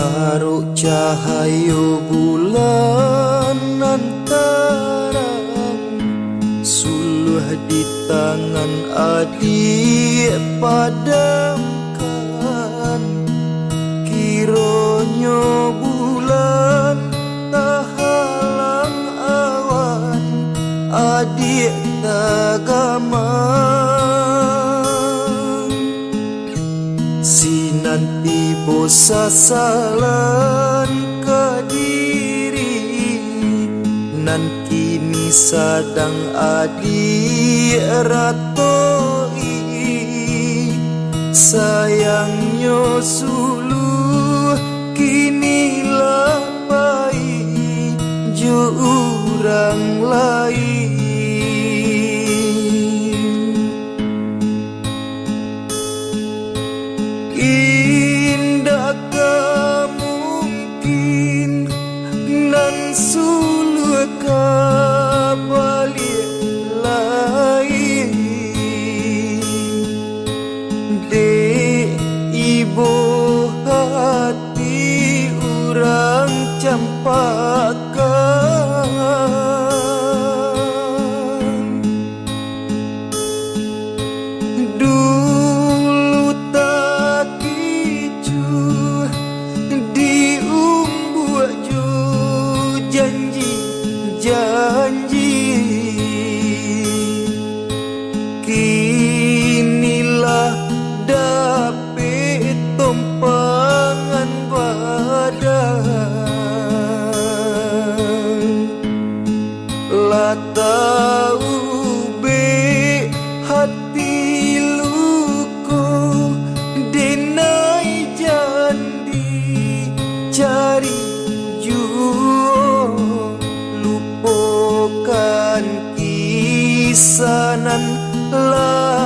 Haruk cahayo bulan terang, suluh di tangan adik padamkan. Kironyo bulan tahalang awan, adik tagamang. Si nanti bosa salan ke diri, nan kini sadang adik ratoi. Sayangnya suluh kini lapai jurang lain. Indakkah mungkin nan suluh kabalik lain? Dek ibu hati urang campakan. Dulu tak kicu diumbuh ju janji-janji, kinilah dapet tumpangan badan. Lah tahu be hati luko denai jandi cari juo, lupakan kisanan lah